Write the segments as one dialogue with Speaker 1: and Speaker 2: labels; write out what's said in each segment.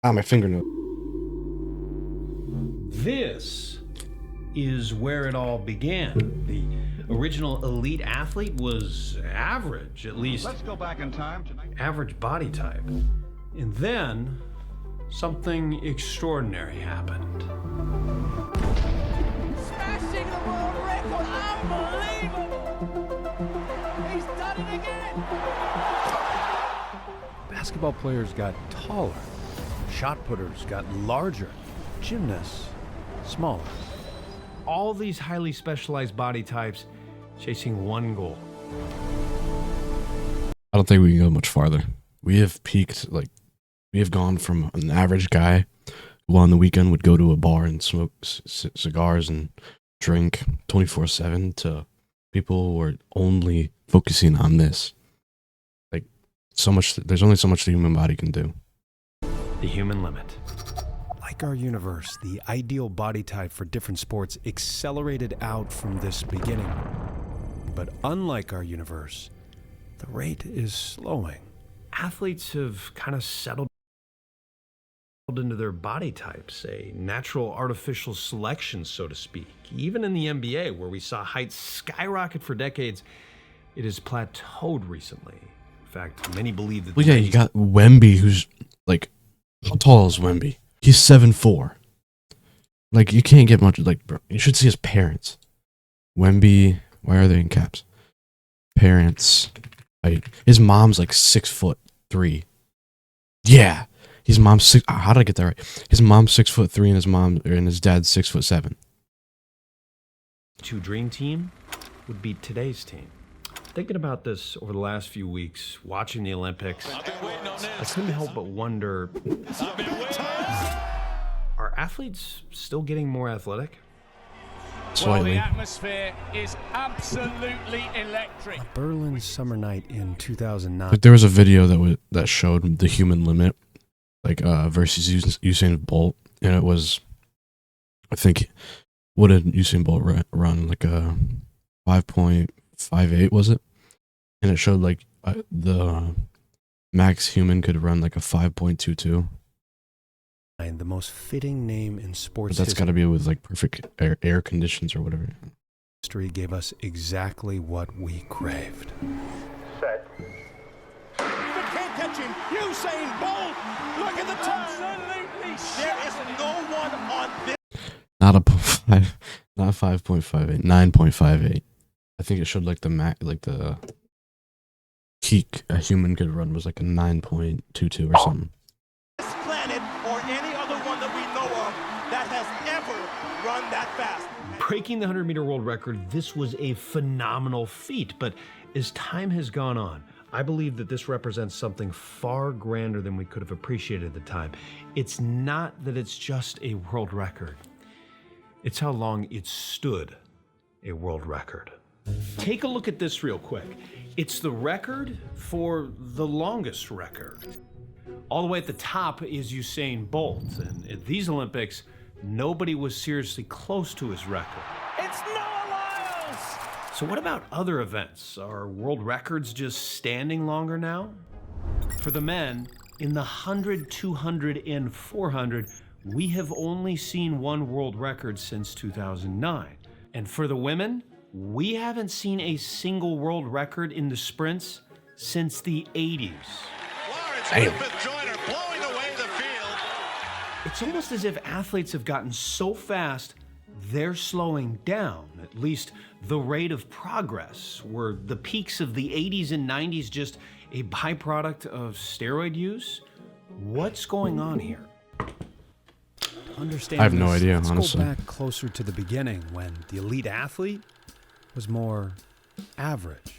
Speaker 1: Ah, my fingernail.
Speaker 2: This is where it all began. The original elite athlete was average, at least.
Speaker 3: Let's go back in time to
Speaker 2: Average body type. And then something extraordinary happened.
Speaker 4: Smashing the world record! Unbelievable! He's done it again!
Speaker 5: Basketball players got taller, shot putters got larger, gymnasts smaller.
Speaker 2: All these highly specialized body types chasing one goal.
Speaker 1: I don't think we can go much farther. We have peaked, like, we have gone from an average guy who on the weekend would go to a bar and smoke cigars and drink 24/7 to people who are only focusing on this. Like, so much, there's only so much the human body can do.
Speaker 2: The human limit.
Speaker 5: Like our universe, the ideal body type for different sports accelerated out from this beginning. But unlike our universe, the rate is slowing.
Speaker 2: Athletes have kind of settled into their body types, a natural artificial selection, so to speak. Even in the NBA, where we saw height skyrocket for decades, it has plateaued recently. In fact, many believe that...
Speaker 1: Well, yeah, you got Wemby, who's, like, how tall is Wemby? He's 7'4". Like, you can't get much, like, bro, you should see his parents. Wemby, why are they in caps? Parents. Like, his mom's like 6'3". Yeah. His mom's six. How did I get that right? His mom's 6'3" and his dad's 6'7".
Speaker 2: Dream team would be today's team. Thinking about this over the last few weeks, watching the Olympics, I couldn't help but wonder, are athletes still getting more athletic?
Speaker 4: Well,
Speaker 1: Slightly.
Speaker 4: the atmosphere is absolutely electric.
Speaker 5: A Berlin summer night in 2009.
Speaker 1: Like, there was a video that showed the human limit, like, versus Usain Bolt, and it was, I think, what did Usain Bolt run? Like a 5.58, was it? And it showed like the max human could run like a 5.22.
Speaker 5: The most fitting name in sports
Speaker 1: But that's got to be with like perfect air conditions or whatever.
Speaker 5: history gave us exactly what we craved.
Speaker 4: You can't catch him. Usain Bolt. Look at the turn. Absolutely. There is no one on this.
Speaker 1: Not a 5, not 5.58, 9.58. I think it showed like the the peak a human could run was like a 9.22 or something.
Speaker 4: planet or any other one that we know of that has ever run that fast.
Speaker 2: Breaking the 100-meter world record, this was a phenomenal feat. But as time has gone on, I believe that this represents something far grander than we could have appreciated at the time. It's not that it's just a world record. It's how long it stood a world record. Take a look at this real quick. It's the record for the longest record. All the way at the top is Usain Bolt, and at these Olympics, nobody was seriously close to his record.
Speaker 4: It's Noah Lyles.
Speaker 2: So what about other events? Are world records just standing longer now? For the men, in the 100, 200, and 400, we have only seen one world record since 2009. And for the women, we haven't seen a single world record in the sprints since the 80s.
Speaker 1: Damn.
Speaker 3: Joyner blowing away the field.
Speaker 2: It's almost as if athletes have gotten so fast, they're slowing down, at least the rate of progress. Were the peaks of the 80s and 90s just a byproduct of steroid use? What's going on here?
Speaker 5: To understand
Speaker 1: I have no
Speaker 5: this,
Speaker 1: idea,
Speaker 5: let's
Speaker 1: honestly.
Speaker 5: go back closer to the beginning when the elite athlete was more average.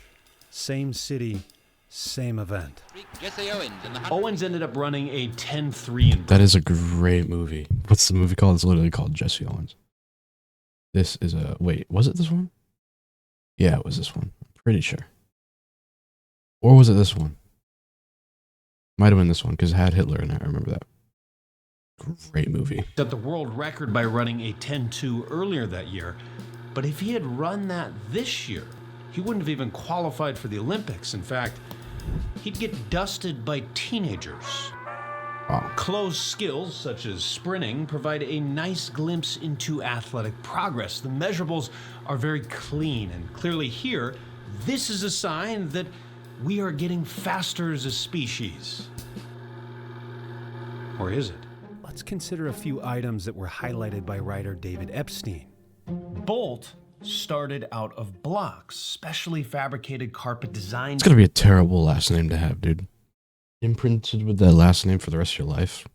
Speaker 5: Same city, same event.
Speaker 6: Jesse Owens in the
Speaker 2: Owens ended up running a 10-3 in
Speaker 1: That is a great movie. What's the movie called? It's literally called Jesse Owens. This is a... Wait, was it this one? Yeah, it was this one. I'm pretty sure. Or was it this one? Might have been this one, because it had Hitler in it. I remember that. Great movie.
Speaker 2: set the world record by running a 10-2 earlier that year. But if he had run that this year, he wouldn't have even qualified for the Olympics. In fact, he'd get dusted by teenagers.
Speaker 1: Wow.
Speaker 2: Closed skills, such as sprinting, provide a nice glimpse into athletic progress. The measurables are very clean, and clearly here, this is a sign that we are getting faster as a species. Or is it?
Speaker 5: Let's consider a few items that were highlighted by writer David Epstein.
Speaker 2: Bolt started out of blocks, specially fabricated carpet designed
Speaker 1: It's gonna be a terrible last name to have, dude. Imprinted with that last name for the rest of your life.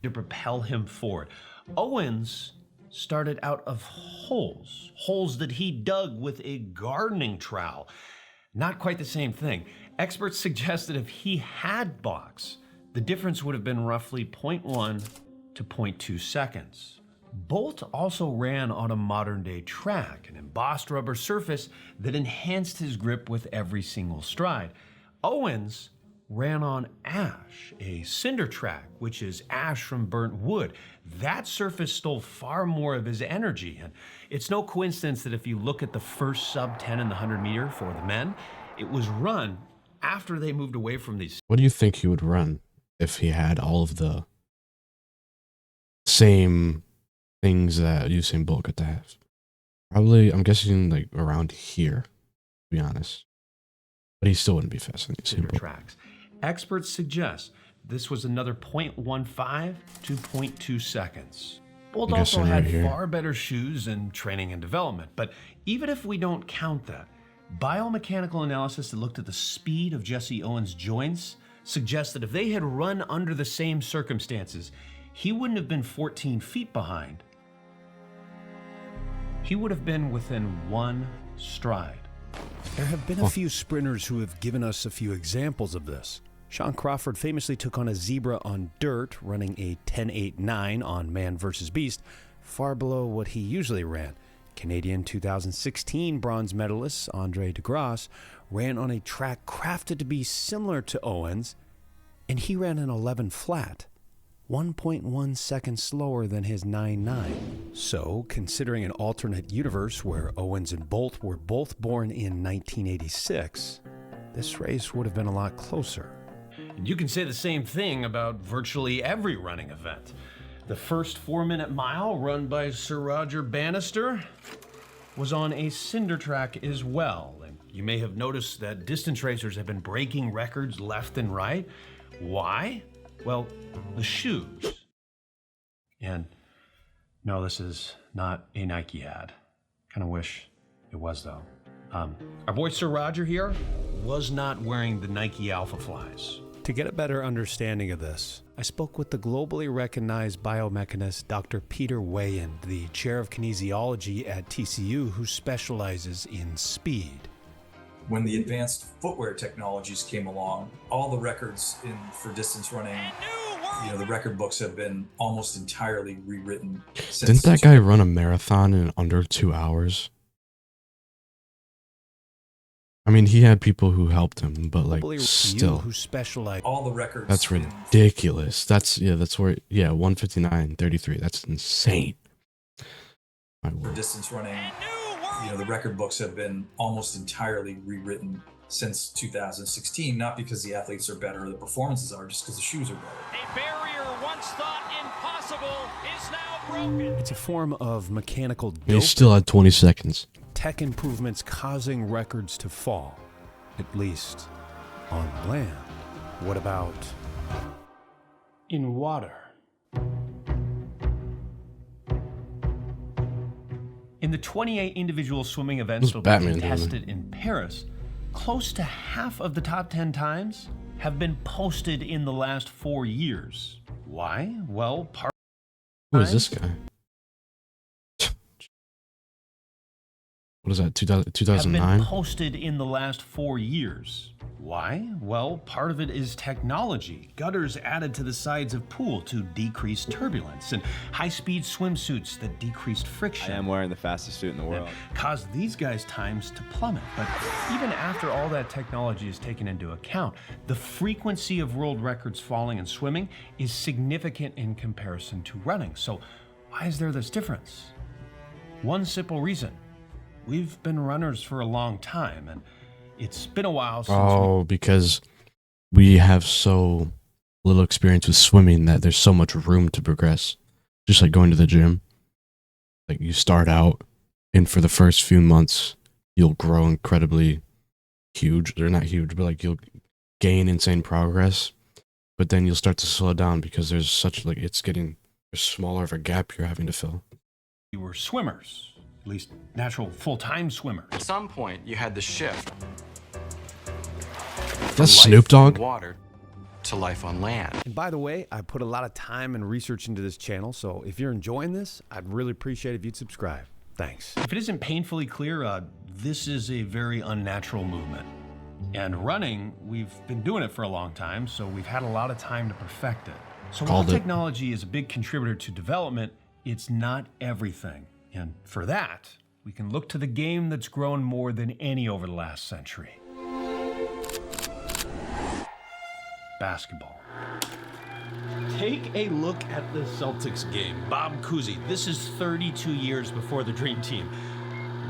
Speaker 2: to propel him forward. Owens started out of holes that he dug with a gardening trowel. Not quite the same thing. Experts suggest that if he had blocks, the difference would have been roughly 0.1 to 0.2 seconds. Bolt also ran on a modern-day track, an embossed rubber surface that enhanced his grip with every single stride. Owens ran on ash, a cinder track, which is ash from burnt wood. That surface stole far more of his energy, and it's no coincidence that if you look at the first sub-10 in the 100-meter for the men, it was run after they moved away from these.
Speaker 1: What do you think he would run if he had all of the same things that Usain Bolt got to have? Probably, I'm guessing, like around here, to be honest. But he still wouldn't be faster than Usain Bolt.
Speaker 2: Tracks. Experts suggest this was another 0.15 to 0.2 seconds. Bolt
Speaker 1: I'm
Speaker 2: also
Speaker 1: guessing
Speaker 2: had
Speaker 1: right here.
Speaker 2: far better shoes and training and development. But even if we don't count that, biomechanical analysis that looked at the speed of Jesse Owens' joints suggests that if they had run under the same circumstances, he wouldn't have been 14 feet behind. He would have been within one stride.
Speaker 5: There have been a few sprinters who have given us a few examples of this. Sean Crawford famously took on a zebra on dirt, running a 10.89 on Man vs. Beast, far below what he usually ran. Canadian 2016 bronze medalist Andre DeGrasse ran on a track crafted to be similar to Owens, and he ran an 11 flat, 1.1 seconds slower than his 9.9. So, considering an alternate universe where Owens and Bolt were both born in 1986, this race would have been a lot closer.
Speaker 2: And you can say the same thing about virtually every running event. The first 4-minute mile run by Sir Roger Bannister was on a cinder track as well. And you may have noticed that distance racers have been breaking records left and right. Why? Well, the shoes. And no, this is not a Nike ad. Kind of wish it was, though. Our boy Sir Roger here was not wearing the Nike Alpha Flies.
Speaker 5: To get a better understanding of this, I spoke with the globally recognized biomechanist Dr. Peter Weyand, the chair of kinesiology at TCU, who specializes in speed.
Speaker 6: When the advanced footwear technologies came along, all the records for distance running, the record books have been almost entirely rewritten.
Speaker 1: Didn't that guy run a marathon in under 2 hours? I mean, he had people who helped him, but like still,
Speaker 5: who specialize
Speaker 6: all the records.
Speaker 1: that's ridiculous. That's where 1:59:33. That's insane. My
Speaker 6: For
Speaker 1: word.
Speaker 6: distance running, the record books have been almost entirely rewritten since 2016. Not because the athletes are better or the performances are, just because the shoes are better.
Speaker 4: A barrier once thought impossible is now broken.
Speaker 5: It's a form of mechanical
Speaker 1: He
Speaker 5: dope.
Speaker 1: still had 20 seconds.
Speaker 5: Tech improvements causing records to fall, at least on land. What about
Speaker 2: In water. In the 28 individual swimming events
Speaker 1: Who's
Speaker 2: that were
Speaker 1: Batman doing
Speaker 2: contested in Paris, close to half of the top 10 times have been posted in the last 4 years. Why? Well, part
Speaker 1: Who is this guy? What is that? 2000,
Speaker 2: have
Speaker 1: 2009?
Speaker 2: been posted in the last 4 years. Why? Well, part of it is technology. Gutters added to the sides of pool to decrease turbulence, and high-speed swimsuits that decreased friction.
Speaker 7: I am wearing the fastest suit in the world.
Speaker 2: Caused these guys' times to plummet. But even after all that technology is taken into account, the frequency of world records falling in swimming is significant in comparison to running. So why is there this difference? One simple reason. We've been runners for a long time, and it's been a while since
Speaker 1: Oh, because we have so little experience with swimming that there's so much room to progress. Just like going to the gym. Like you start out, and for the first few months, you'll grow incredibly huge. They're not huge, but like you'll gain insane progress. But then you'll start to slow down because there's such like it's getting smaller of a gap you're having to fill.
Speaker 2: You were swimmers, at least natural full-time swimmers.
Speaker 8: At some point, you had the shift.
Speaker 1: That's Snoop Dogg.
Speaker 8: Water to life on land.
Speaker 5: And by the way, I put a lot of time and research into this channel, so if you're enjoying this, I'd really appreciate if you'd subscribe. Thanks.
Speaker 2: If it isn't painfully clear, this is a very unnatural movement. And running, we've been doing it for a long time, so we've had a lot of time to perfect it. So while technology is a big contributor to development, it's not everything. And for that, we can look to the game that's grown more than any over the last century. Basketball. Take a look at the Celtics game. Bob Cousy, this is 32 years before the Dream Team.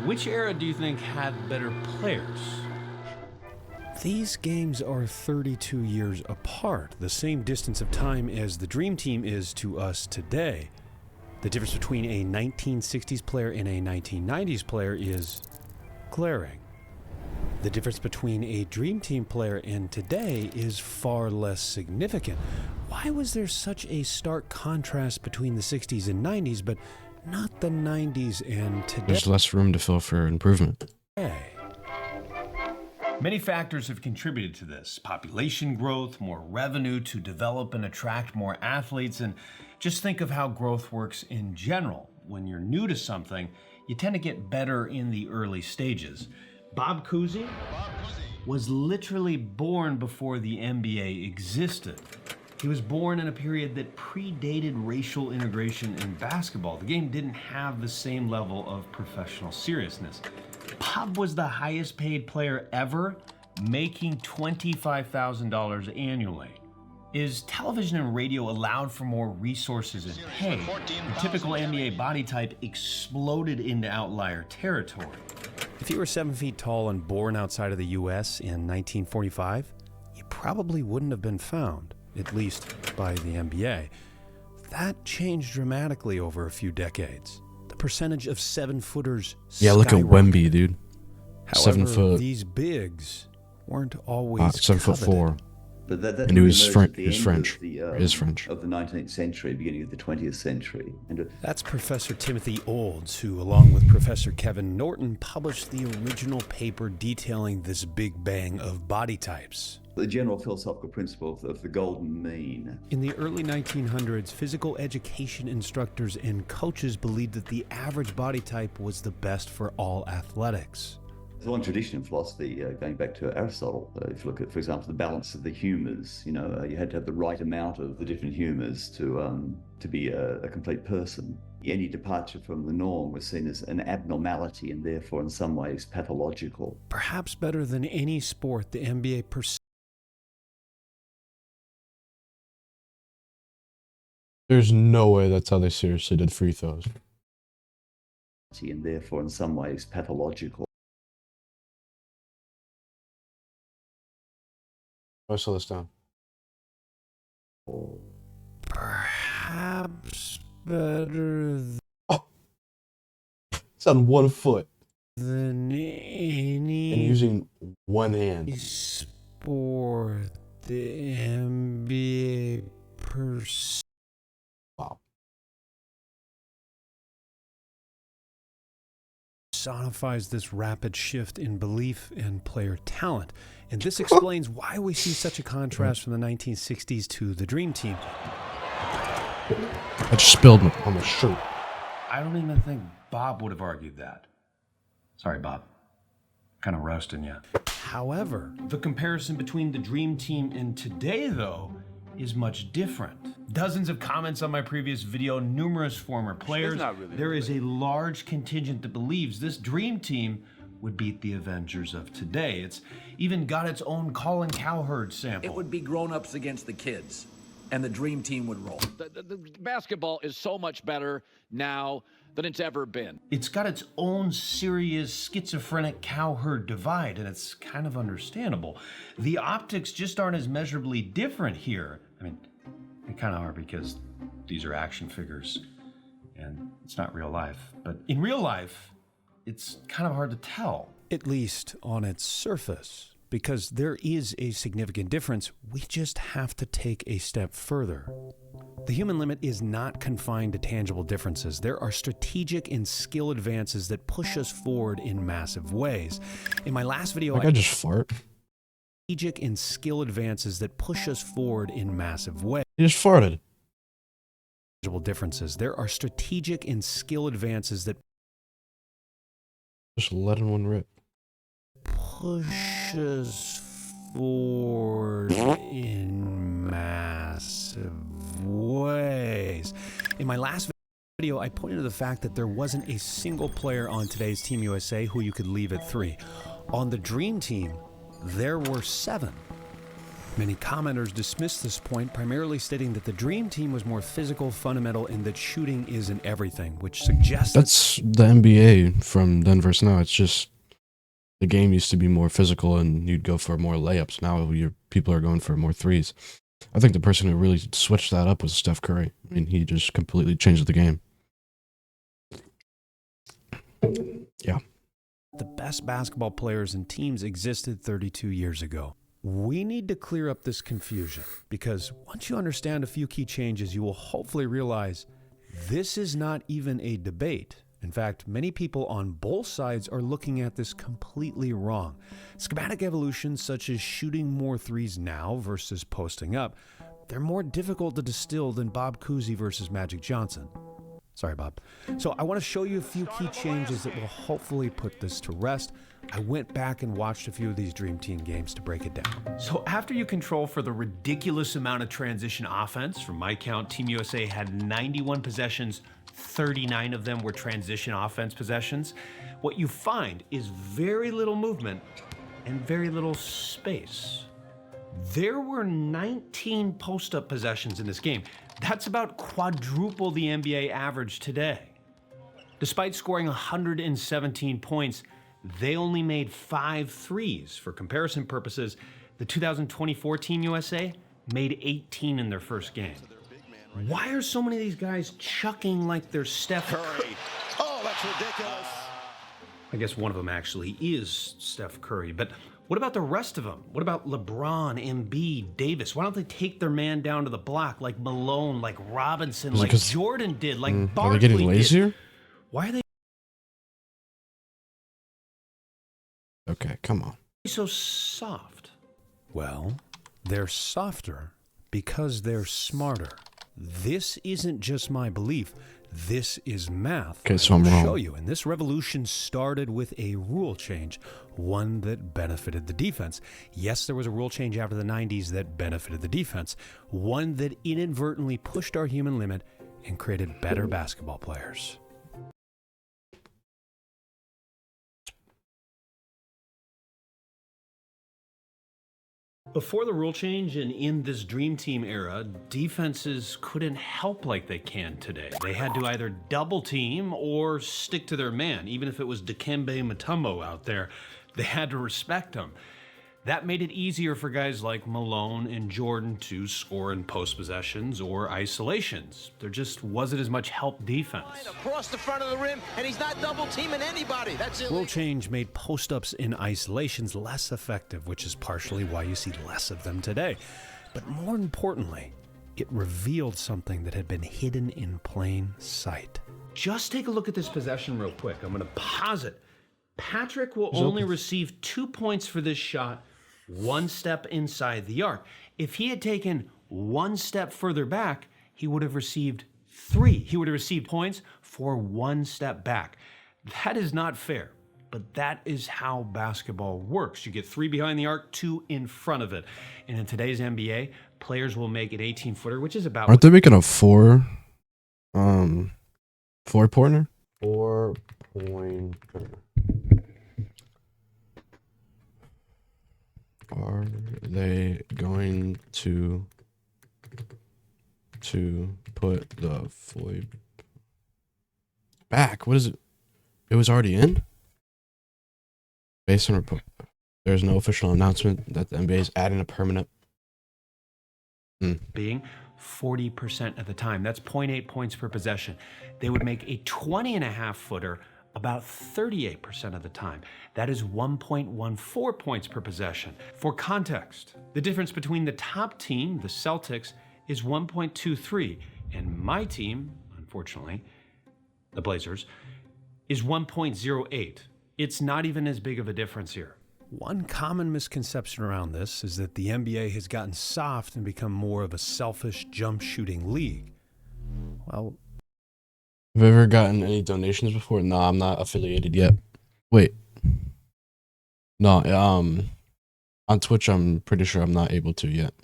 Speaker 2: Which era do you think had better players?
Speaker 5: These games are 32 years apart, the same distance of time as the Dream Team is to us today. The difference between a 1960s player and a 1990s player is glaring. The difference between a Dream Team player and today is far less significant. Why was there such a stark contrast between the 60s and 90s, but not the 90s and today?
Speaker 1: There's less room to fill for improvement.
Speaker 2: Many factors have contributed to this. Population growth, more revenue to develop and attract more athletes, and just think of how growth works in general. When you're new to something, you tend to get better in the early stages. Bob Cousy was literally born before the NBA existed. He was born in a period that predated racial integration in basketball. The game didn't have the same level of professional seriousness. Bob was the highest paid player ever, making $25,000 annually. Is television and radio allowed for more resources and pay? The typical NBA body type exploded into outlier territory.
Speaker 5: If you were 7 feet tall and born outside of the US in 1945, you probably wouldn't have been found, at least by the NBA. That changed dramatically over a few decades. The percentage of 7-footers
Speaker 1: Yeah, look at Wemby, dude.
Speaker 5: However,
Speaker 1: 7 foot.
Speaker 5: These bigs weren't always
Speaker 1: 7'4".
Speaker 9: But that
Speaker 1: And he was
Speaker 9: emerged at the
Speaker 1: French.
Speaker 9: end
Speaker 1: Is French.
Speaker 9: of the 19th century, beginning of the 20th century. And
Speaker 5: That's Professor Timothy Olds, who, along with Professor Kevin Norton, published the original paper detailing this big bang of body types.
Speaker 9: the general philosophical principle of the golden mean.
Speaker 5: In the early 1900s, physical education instructors and coaches believed that the average body type was the best for all athletics.
Speaker 9: There's a long tradition in philosophy going back to Aristotle. If you look at, for example, the balance of the humours, you had to have the right amount of the different humours to be a complete person. Any departure from the norm was seen as an abnormality and therefore in some ways pathological.
Speaker 5: Perhaps better than any sport, the NBA
Speaker 1: There's no way that's how they seriously did free throws.
Speaker 9: And therefore in some ways pathological.
Speaker 1: I slow this down.
Speaker 5: Perhaps better
Speaker 1: It's on 1 foot
Speaker 5: than any
Speaker 1: and using one hand.
Speaker 5: sport, the NBA
Speaker 1: Wow.
Speaker 5: personifies this rapid shift in belief and player talent. And this explains why we see such a contrast from the 1960s to the Dream Team.
Speaker 1: I just spilled on my shirt.
Speaker 2: I don't even think Bob would have argued that. Sorry, Bob. Kind of roasting you.
Speaker 5: However,
Speaker 2: The comparison between the Dream Team and today, though, is much different. Dozens of comments on my previous video, numerous former players. There is a large contingent that believes this Dream Team would beat the Avengers of today. It's even got its own Colin Cowherd sample.
Speaker 10: It would be grown-ups against the kids, and the Dream Team would roll.
Speaker 11: The basketball is so much better now than it's ever been.
Speaker 2: It's got its own serious schizophrenic Cowherd divide, and it's kind of understandable. The optics just aren't as measurably different here. I mean, they kind of are because these are action figures and it's not real life. But in real life, it's kind of hard to tell.
Speaker 5: At least on its surface, because there is a significant difference. We just have to take a step further. The human limit is not confined to tangible differences. There are strategic and skill advances that push us forward in massive ways. In my last video,
Speaker 1: I just fart.
Speaker 5: Strategic and skill advances that push us forward in massive ways.
Speaker 1: He just farted.
Speaker 5: Tangible differences. There are strategic and skill advances that
Speaker 1: just letting one rip.
Speaker 5: Pushes forward in massive ways. In my last video, I pointed to the fact that there wasn't a single player on today's Team USA who you could leave at 3. On the Dream Team, there were 7. Many commenters dismissed this point, primarily stating that the Dream Team was more physical, fundamental, and that shooting isn't everything, which suggests
Speaker 1: that's the NBA from then versus now. It's just the game used to be more physical and you'd go for more layups. Now people are going for more threes. I think the person who really switched that up was Steph Curry. I mean, he just completely changed the game. Yeah.
Speaker 5: The best basketball players and teams existed 32 years ago. We need to clear up this confusion, because once you understand a few key changes, you will hopefully realize this is not even a debate. In fact, many people on both sides are looking at this completely wrong. Schematic evolutions such as shooting more threes now versus posting up, they're more difficult to distill than Bob Cousy versus Magic Johnson. Sorry, Bob. So I want to show you a few key changes that will hopefully put this to rest. I went back and watched a few of these Dream Team games to break it down.
Speaker 2: So after you control for the ridiculous amount of transition offense, from my count, Team USA had 91 possessions, 39 of them were transition offense possessions. What you find is very little movement and very little space. There were 19 post-up possessions in this game. That's about quadruple the NBA average today. Despite scoring 117 points, they only made 5 threes. For comparison purposes, the 2024 Team USA made 18 in their first game. Why are so many of these guys chucking like they're Steph Curry?
Speaker 4: Oh, that's ridiculous.
Speaker 2: I guess one of them actually is Steph Curry, but what about the rest of them? What about LeBron, Embiid, Davis? Why don't they take their man down to the block like Malone, like Robinson, like Jordan did, like Barkley
Speaker 1: are they getting lazier?
Speaker 2: did? Why are they
Speaker 1: Okay, come on.
Speaker 2: so soft?
Speaker 5: Well, they're softer because they're smarter. This isn't just my belief. This is math.
Speaker 1: Okay, so I'm wrong.
Speaker 5: I'll show you. And this revolution started with a rule change, one that benefited the defense. Yes, there was a rule change after the 90s that benefited the defense, one that inadvertently pushed our human limit and created better basketball players.
Speaker 2: Before the rule change and in this Dream Team era, defenses couldn't help like they can today. They had to either double team or stick to their man. Even if it was Dikembe Mutombo out there, they had to respect him. That made it easier for guys like Malone and Jordan to score in post possessions or isolations. There just wasn't as much help defense.
Speaker 4: Across the front of the rim, and he's not double teaming anybody. That's it.
Speaker 5: Rule change made post-ups in isolations less effective, which is partially why you see less of them today. But more importantly, it revealed something that had been hidden in plain sight.
Speaker 2: Just take a look at this possession real quick. I'm going to pause it. Patrick will only receive 2 points for this shot, 1 step inside the arc. If he had taken 1 step further back, he would have received 3. He would have received points for 1 step back. That is not fair, but that is how basketball works. You get 3 behind the arc, 2 in front of it. And in today's NBA, players will make an 18-footer, which is about...
Speaker 1: Aren't they making a 4-pointer? 4-pointer. Are they going to put the Floyd back? What is it? It was already in? Based on report, there's no official announcement that the NBA is adding a permanent
Speaker 2: being 40% of the time. That's 0.8 points per possession. They would make a 20.5 footer about 38% of the time. That is 1.14 points per possession. For context, the difference between the top team, the Celtics, is 1.23, and my team, unfortunately, the Blazers, is 1.08. It's not even as big of a difference here.
Speaker 5: One common misconception around this is that the NBA has gotten soft and become more of a selfish jump shooting league. Well,
Speaker 1: have you ever gotten any donations before? No, I'm not affiliated yet. Wait. No, on Twitch, I'm pretty sure I'm not able to yet.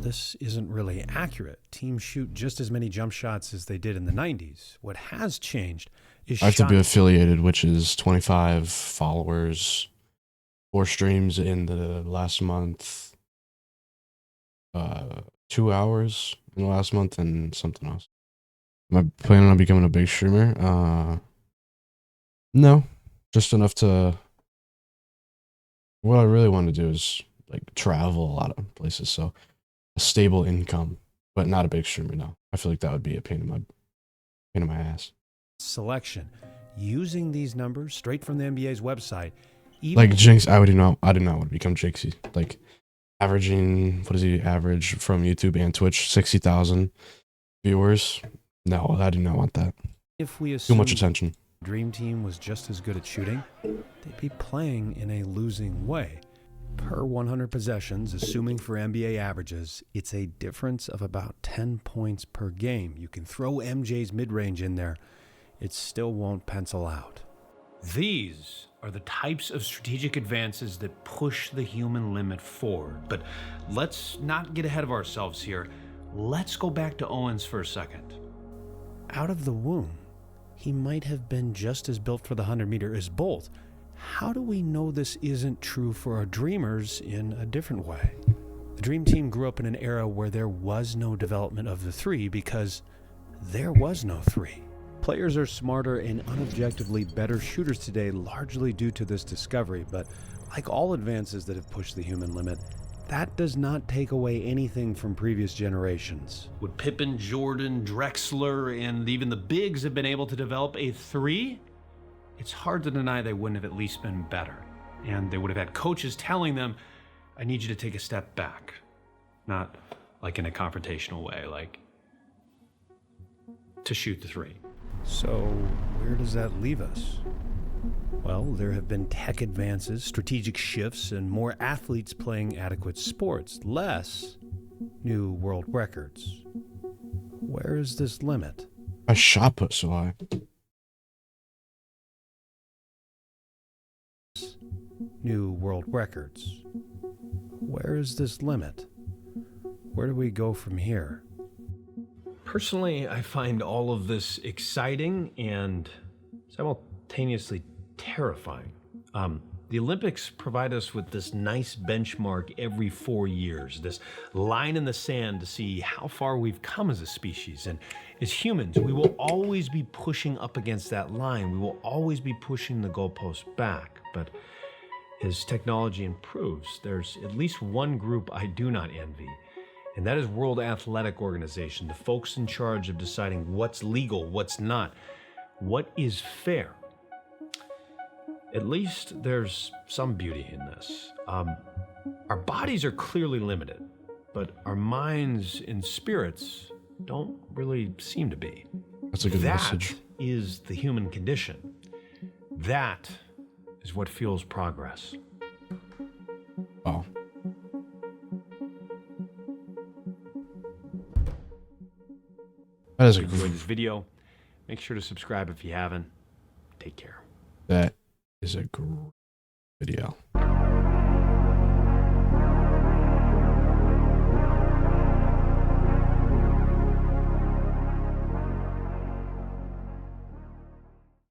Speaker 5: this isn't really accurate. Teams shoot just as many jump shots as they did in the 90s. What has changed is
Speaker 1: I have to be affiliated, which is 25 followers, 4 streams in the last month, 2 hours in the last month, and something else. Am I planning on becoming a big streamer? No, just enough to. What I really want to do is like travel a lot of places, so a stable income, but not a big streamer. No, I feel like that would be a pain in my ass.
Speaker 5: Selection using these numbers straight from the NBA's website.
Speaker 1: Like Jinx, I do not want to become Jinxie. Like averaging, what does he average from YouTube and Twitch? 60,000 viewers. No, I do not want that.
Speaker 5: If we
Speaker 1: too much attention.
Speaker 5: Dream Team was just as good at shooting, they'd be playing in a losing way. Per 100 possessions, assuming for NBA averages, it's a difference of about 10 points per game. You can throw MJ's mid-range in there, it still won't pencil out.
Speaker 2: These are the types of strategic advances that push the human limit forward. But let's not get ahead of ourselves here. Let's go back to Owens for a second.
Speaker 5: Out of the womb, he might have been just as built for the 100-meter as Bolt. How do we know this isn't true for our dreamers in a different way? The Dream Team grew up in an era where there was no development of the 3 because there was no 3. Players are smarter and unobjectively better shooters today, largely due to this discovery, but like all advances that have pushed the human limit, that does not take away anything from previous generations.
Speaker 2: Would Pippen, Jordan, Drexler, and even the bigs have been able to develop a 3? It's hard to deny they wouldn't have at least been better. And they would have had coaches telling them, I need you to take a step back. Not like in a confrontational way, like to shoot the 3.
Speaker 5: So where does that leave us? Well, there have been tech advances, strategic shifts, and more athletes playing adequate sports. Less new world records. Where is this limit?
Speaker 1: I shot put so high.
Speaker 5: New world records. Where is this limit? Where do we go from here?
Speaker 2: Personally, I find all of this exciting and simultaneously terrifying. The Olympics provide us with this nice benchmark every 4 years, this line in the sand to see how far we've come as a species. And as humans, we will always be pushing up against that line. We will always be pushing the goalpost back. But as technology improves, there's at least one group I do not envy, and that is World Athletic Organization, the folks in charge of deciding what's legal, what's not, what is fair. At least there's some beauty in this. Our bodies are clearly limited, but our minds and spirits don't really seem to be.
Speaker 1: That's a good message.
Speaker 2: That is the human condition. That is what fuels progress.
Speaker 1: Wow. That is a
Speaker 2: If you enjoyed this video, make sure to subscribe if you haven't. Take care.
Speaker 1: That is a great video.